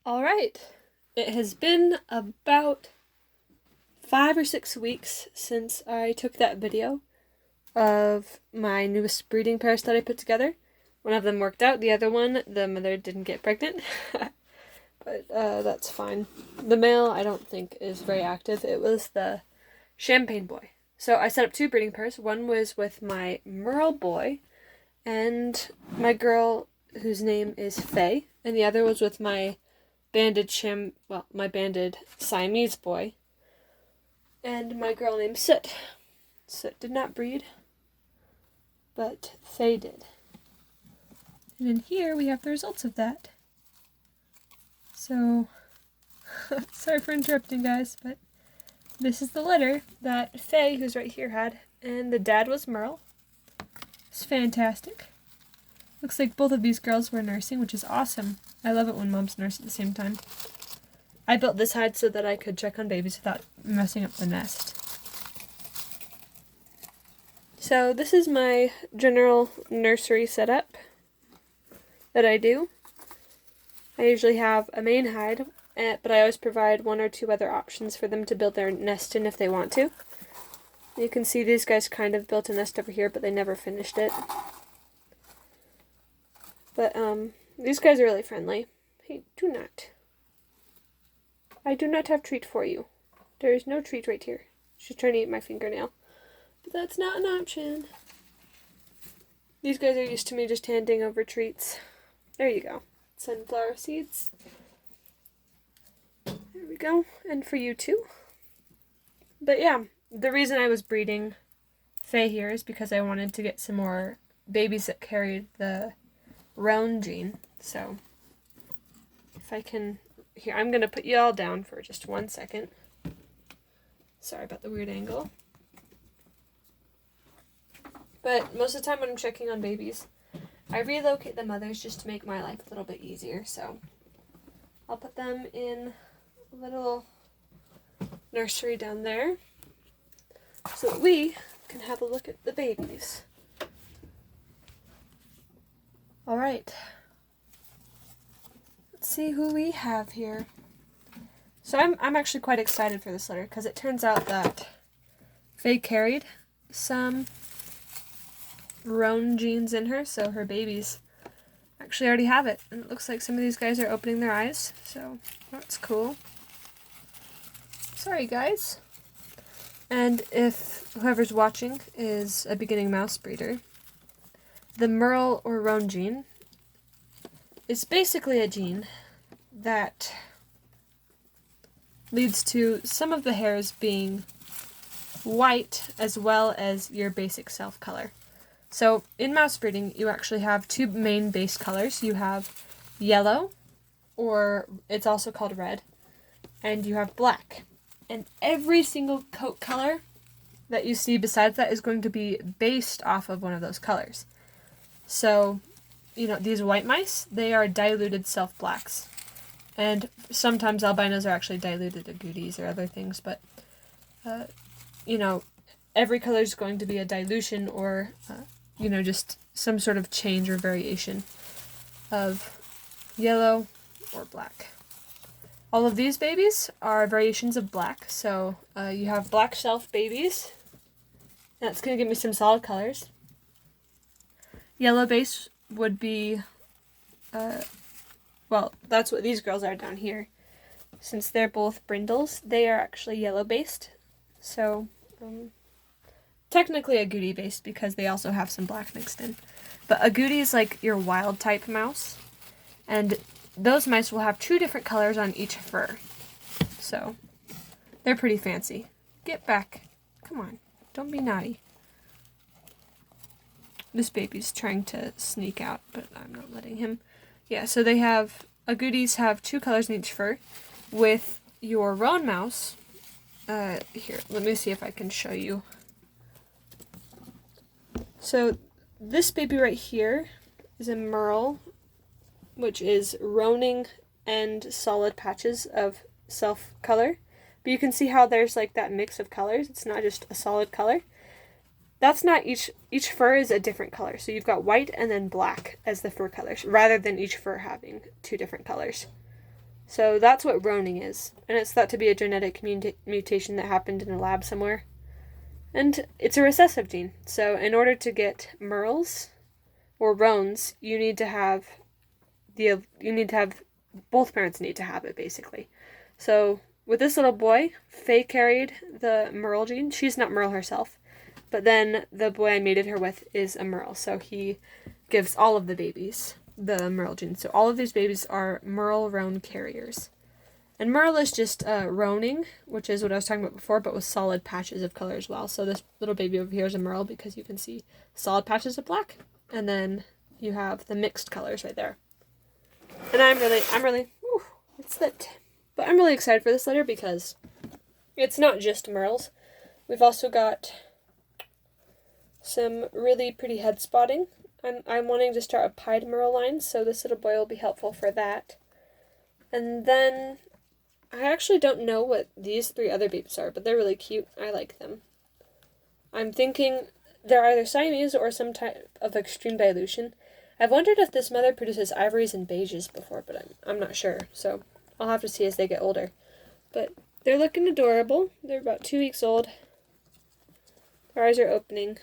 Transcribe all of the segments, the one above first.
All right. It has been about 5 or 6 weeks since I took that video of my newest breeding pairs that I put together. One of them worked out, the other one, the mother didn't get pregnant. But that's fine. The male, I don't think, is very active. It was the champagne boy. So I set up two breeding pairs. One was with my Merle boy and my girl whose name is Faye, and the other was with my banded Siamese boy and my girl named Soot. Soot did not breed, but Faye did. And in here we have the results of that. So, sorry for interrupting, guys, but this is the litter that Faye, who's right here, had, and the dad was Merle. It's fantastic. Looks like both of these girls were nursing, which is awesome. I love it when moms nurse at the same time. I built this hide so that I could check on babies without messing up the nest. So this is my general nursery setup that I do. I usually have a main hide, but I always provide one or two other options for them to build their nest in if they want to. You can see these guys kind of built a nest over here, but they never finished it. But these guys are really friendly. Hey, do not. I do not have treat for you. There is no treat right here. She's trying to eat my fingernail. But that's not an option. These guys are used to me just handing over treats. There you go. Sunflower seeds. There we go. And for you too. But yeah, the reason I was breeding Faye here is because I wanted to get some more babies that carried the roan gene. So if I can, here, I'm going to put you all down for just 1 second. Sorry about the weird angle. But most of the time when I'm checking on babies, I relocate the mothers just to make my life a little bit easier. So I'll put them in a little nursery down there so that we can have a look at the babies. All right. Let's see who we have here. So I'm actually quite excited for this litter because it turns out that Faye carried some roan genes in her, so her babies actually already have it. And it looks like some of these guys are opening their eyes, so that's cool. Sorry, guys. And if whoever's watching is a beginning mouse breeder, the Merle or roan gene is basically a gene that leads to some of the hairs being white as well as your basic self color. So in mouse breeding, you actually have two main base colors. You have yellow, or it's also called red, and you have black. And every single coat color that you see besides that is going to be based off of one of those colors. So, you know, these white mice, they are diluted self blacks. And sometimes albinos are actually diluted agoutis or other things, but, you know, every color is going to be a dilution or, you know, just some sort of change or variation of yellow or black. All of these babies are variations of black, so you have black self babies. That's going to give me some solid colors. Yellow base would be, well, that's what these girls are down here. Since they're both brindles, they are actually yellow based. So, technically agouti based because they also have some black mixed in. But agouti is like your wild type mouse. And those mice will have two different colors on each fur. So, they're pretty fancy. Get back. Come on. Don't be naughty. This baby's trying to sneak out, but I'm not letting him. Yeah, so they have, agoutis have two colors in each fur. With your roan mouse, here, let me see if I can show you. So this baby right here is a Merle, which is roaning and solid patches of self color. But you can see how there's like that mix of colors. It's not just a solid color. That's not each fur is a different color. So you've got white and then black as the fur colors, rather than each fur having two different colors. So that's what roaning is, and it's thought to be a genetic mutation that happened in a lab somewhere. And it's a recessive gene, so in order to get Merles or roans, you need to have both parents need to have it, basically. So with this little boy, Faye carried the Merle gene. She's not Merle herself, but then the boy I mated her with is a Merle, so he gives all of the babies the Merle gene. So all of these babies are Merle roan carriers. And Merle is just roaning, which is what I was talking about before, but with solid patches of color as well. So this little baby over here is a Merle because you can see solid patches of black. And then you have the mixed colors right there. And I'm really, it's lit. But I'm really excited for this litter because it's not just Merles. We've also got some really pretty head spotting. I'm wanting to start a pied Merle line, so this little boy will be helpful for that. And then I actually don't know what these 3 other babies are, but they're really cute. I like them. I'm thinking they're either siamese or some type of extreme dilution. I've wondered if this mother produces ivories and beiges before, but I'm not sure, so I'll have to see as they get older. But they're looking adorable. They're about 2 weeks old. Their eyes are opening.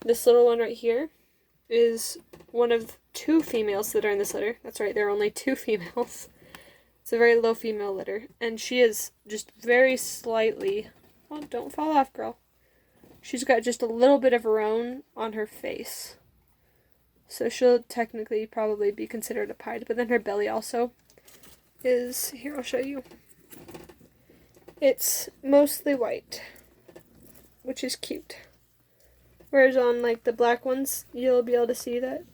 This little one right here is one of 2 females that are in this litter. That's right, there are only 2 females. It's a very low female litter, and she is just very slightly... Oh, don't fall off, girl. She's got just a little bit of roan on her face. So she'll technically probably be considered a pied, but then her belly also is... Here, I'll show you. It's mostly white, which is cute. Whereas on, like, the black ones, you'll be able to see that.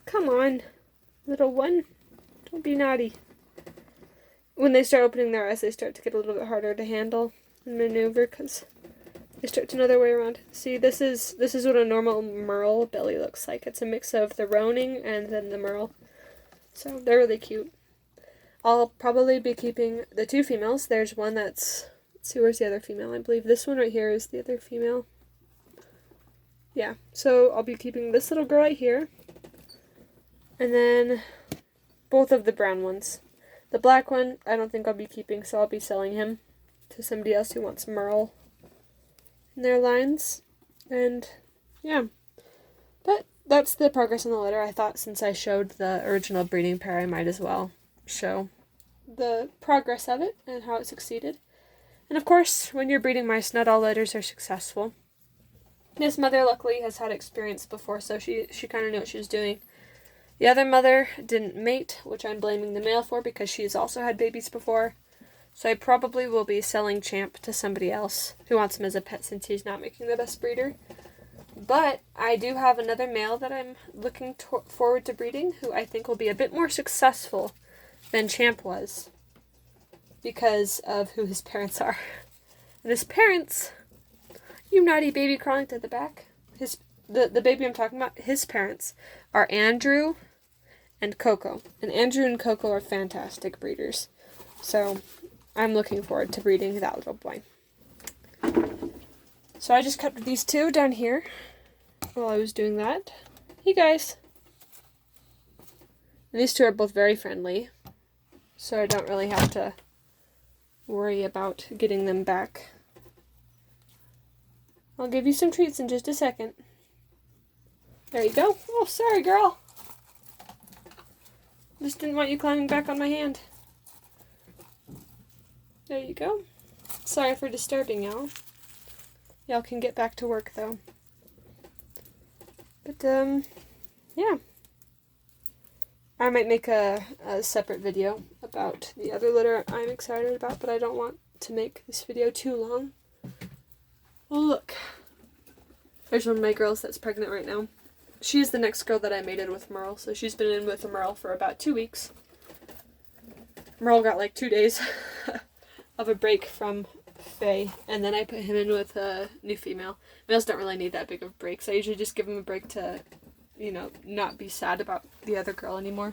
Come on, little one. Don't be naughty. When they start opening their eyes, they start to get a little bit harder to handle and maneuver because they start to know their way around. See, this is what a normal Merle belly looks like. It's a mix of the roaning and then the Merle. So they're really cute. I'll probably be keeping the 2 females. There's one that's... Let's see, where's the other female? I believe this one right here is the other female. Yeah, so I'll be keeping this little girl right here. And then both of the brown ones. The black one, I don't think I'll be keeping, so I'll be selling him to somebody else who wants Merle in their lines. And, yeah. But that's the progress on the litter. I thought since I showed the original breeding pair, I might as well show the progress of it and how it succeeded. And, of course, when you're breeding mice, not all litters are successful. This mother, luckily, has had experience before, so she kind of knew what she was doing. The other mother didn't mate, which I'm blaming the male for because she's also had babies before. So I probably will be selling Champ to somebody else who wants him as a pet since he's not making the best breeder. But I do have another male that I'm looking forward to breeding who I think will be a bit more successful than Champ was because of who his parents are. And his parents... You naughty baby crawling to the back. The baby I'm talking about, his parents are Andrew and Coco. And Andrew and Coco are fantastic breeders. So I'm looking forward to breeding that little boy. So I just kept these 2 down here while I was doing that. Hey guys. And these 2 are both very friendly. So I don't really have to worry about getting them back. I'll give you some treats in just a second. There you go. Oh, sorry, girl. Just didn't want you climbing back on my hand. There you go. Sorry for disturbing y'all. Y'all can get back to work, though. But, yeah. I might make a separate video about the other litter I'm excited about, but I don't want to make this video too long. Oh, look. There's one of my girls that's pregnant right now. She is the next girl that I mated with Merle, so she's been in with a Merle for about 2 weeks. Merle got like 2 days of a break from Faye, and then I put him in with a new female. Males don't really need that big of breaks. I usually just give them a break to, you know, not be sad about the other girl anymore.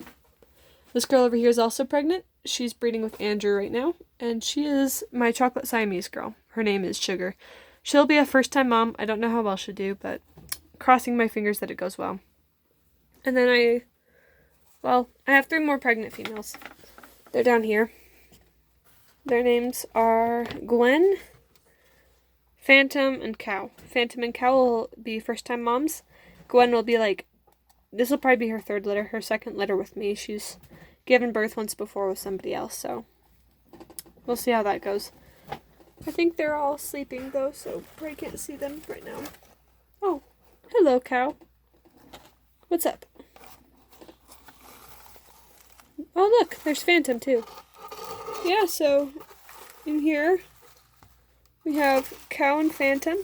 This girl over here is also pregnant. She's breeding with Andrew right now, and she is my chocolate Siamese girl. Her name is Sugar. She'll be a first-time mom. I don't know how well she'll do, but crossing my fingers that it goes well. And then I Well, I have 3 more pregnant females. They're down here. Their names are Gwen, Phantom, and Cow. Phantom and Cow will be first-time moms. Gwen will be like, this will probably be her 3rd litter, her 2nd litter with me. She's given birth once before with somebody else, so we'll see how that goes. I think they're all sleeping, though, so probably can't see them right now. Oh, hello, Cow. What's up? Oh, look, there's Phantom, too. Yeah, so in here we have Cow and Phantom.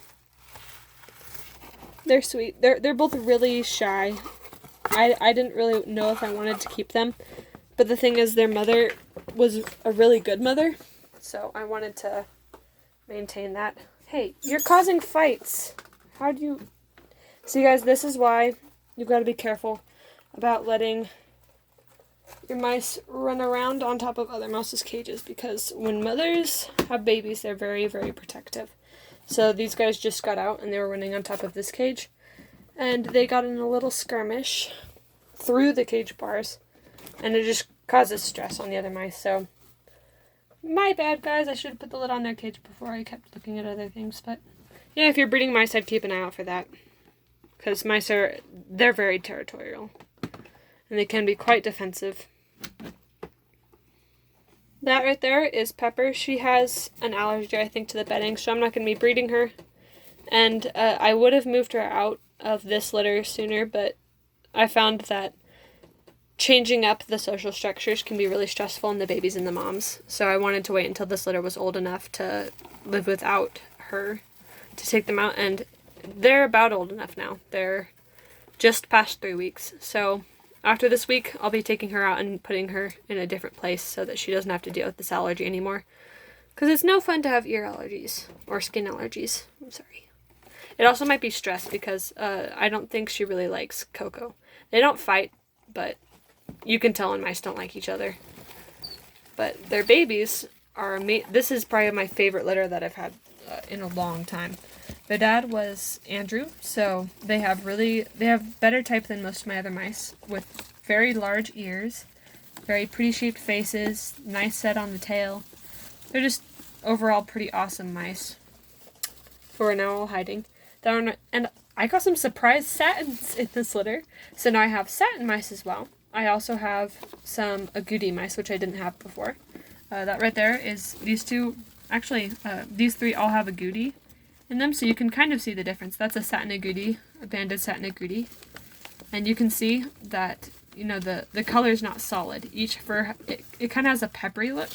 They're sweet. They're both really shy. I didn't really know if I wanted to keep them, but the thing is their mother was a really good mother, so I wanted to maintain that. Hey, you're causing fights. How do you... See, guys, this is why you've got to be careful about letting your mice run around on top of other mouses' cages, because when mothers have babies, they're very, very protective. So these guys just got out and they were running on top of this cage, and they got in a little skirmish through the cage bars, and it just causes stress on the other mice. So my bad, guys. I should have put the lid on their cage before I kept looking at other things. But yeah, if you're breeding mice, I'd keep an eye out for that, because mice they're very territorial and they can be quite defensive. That right there is Pepper. She has an allergy, I think, to the bedding, so I'm not going to be breeding her. And I would have moved her out of this litter sooner, but I found that changing up the social structures can be really stressful in the babies and the moms. So I wanted to wait until this litter was old enough to live without her to take them out. And they're about old enough now. They're just past 3 weeks. So after this week, I'll be taking her out and putting her in a different place so that she doesn't have to deal with this allergy anymore. Because it's no fun to have ear allergies or skin allergies. I'm sorry. It also might be stress because I don't think she really likes Coco. They don't fight, but you can tell when mice don't like each other. But their babies are amazing. This is probably my favorite litter that I've had in a long time. Their dad was Andrew, so they have better type than most of my other mice, with very large ears, very pretty shaped faces, nice set on the tail. They're just overall pretty awesome mice, who are now all hiding. And I got some surprise satins in this litter, so now I have satin mice as well. I also have some agouti mice, which I didn't have before. That right there is these two. Actually, these 3 all have agouti in them, so you can kind of see the difference. That's a satin agouti, a banded satin agouti. And you can see that, you know, the color's not solid. Each fur, it kind of has a peppery look.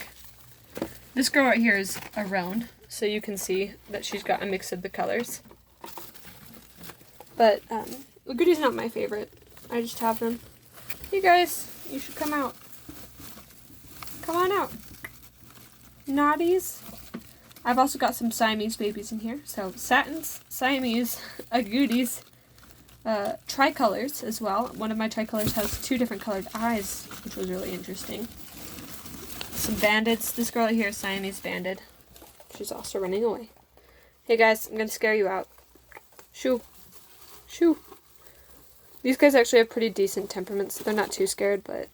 This girl right here is a roan, so you can see that she's got a mix of the colors. But agouti's not my favorite. I just have them. Hey guys, you should come out. Come on out. Naughties. I've also got some Siamese babies in here. So satins, Siamese, agoutis, tricolors as well. One of my tricolors has 2 different colored eyes, which was really interesting. Some bandeds. This girl right here is Siamese banded. She's also running away. Hey guys, I'm going to scare you out. Shoo. Shoo. These guys actually have pretty decent temperaments. They're not too scared, but...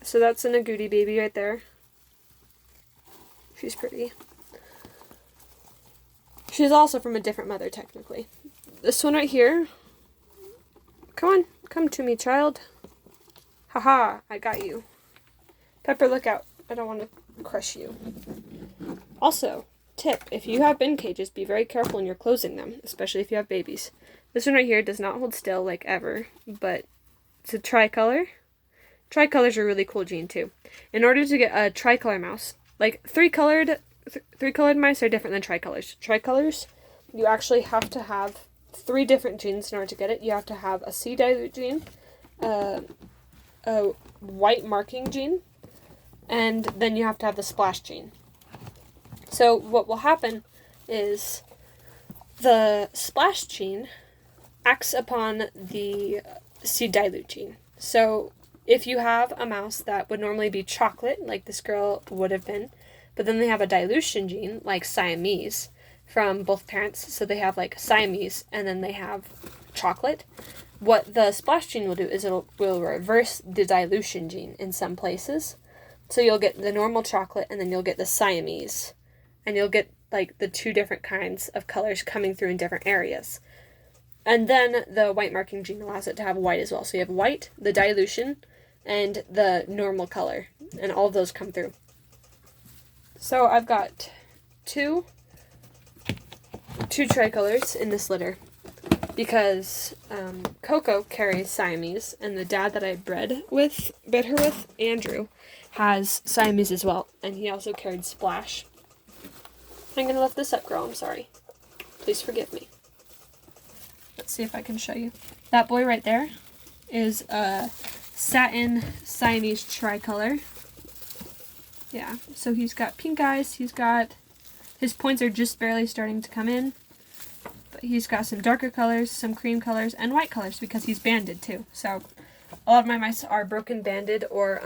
So that's an agouti baby right there. She's pretty. She's also from a different mother, technically. This one right here. Come on. Come to me, child. Haha, I got you. Pepper, look out. I don't want to crush you. Also, tip, if you have bin cages, be very careful when you're closing them, especially if you have babies. This one right here does not hold still, like ever, but it's a tricolor. Tricolors are a really cool gene, too. In order to get a tricolor mouse, like three-colored mice are different than tricolors. Tricolors, you actually have to have 3 different genes in order to get it. You have to have a C dilute gene, a white marking gene, and then you have to have the splash gene. So what will happen is the splash gene acts upon the C dilute gene. So if you have a mouse that would normally be chocolate, like this girl would have been, but then they have a dilution gene, like Siamese, from both parents, so they have like Siamese, and then they have chocolate, what the splash gene will do is will reverse the dilution gene in some places. So you'll get the normal chocolate, and then you'll get the siamese. And you'll get, like, the two different kinds of colors coming through in different areas. And then the white marking gene allows it to have white as well. So you have white, the dilution, and the normal color. And all of those come through. So I've got two tricolors in this litter. Because Coco carries siamese, and the dad that I bred her with, Andrew, has siamese as well, and he also carried Splash. I'm going to lift this up, girl, I'm sorry. Please forgive me. Let's see if I can show you. That boy right there is a satin Siamese tricolor. Yeah, so he's got pink eyes, his points are just barely starting to come in. But he's got some darker colors, some cream colors, and white colors because he's banded too. So a lot of my mice are broken banded, or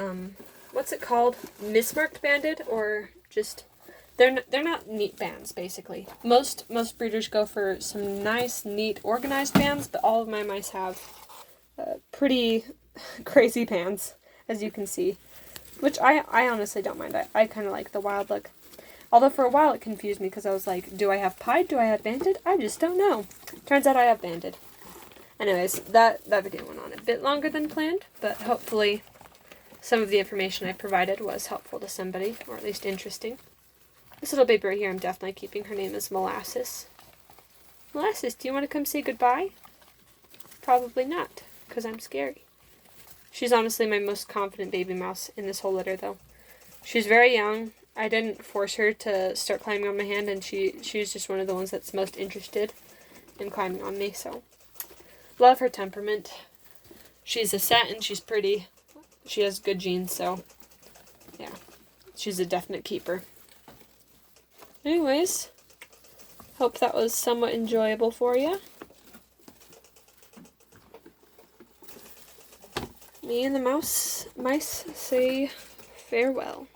what's it called? Mismarked banded, or just they're not neat bands basically. Most breeders go for some nice, neat, organized bands, but all of my mice have pretty crazy bands, as you can see, which I honestly don't mind. I kind of like the wild look. Although for a while it confused me because I was like, do I have pied? Do I have banded? I just don't know. Turns out I have banded. Anyways, that video went on a bit longer than planned, but hopefully some of the information I provided was helpful to somebody, or at least interesting. This little baby right here, I'm definitely keeping. Her name is Molasses. Molasses, do you want to come say goodbye? Probably not, because I'm scary. She's honestly my most confident baby mouse in this whole litter, though. She's very young. I didn't force her to start climbing on my hand, and she's just one of the ones that's most interested in climbing on me, so. Love her temperament. She's a satin, she's pretty, she has good genes, so yeah. She's a definite keeper. Anyways, hope that was somewhat enjoyable for you. Me and the mice say farewell.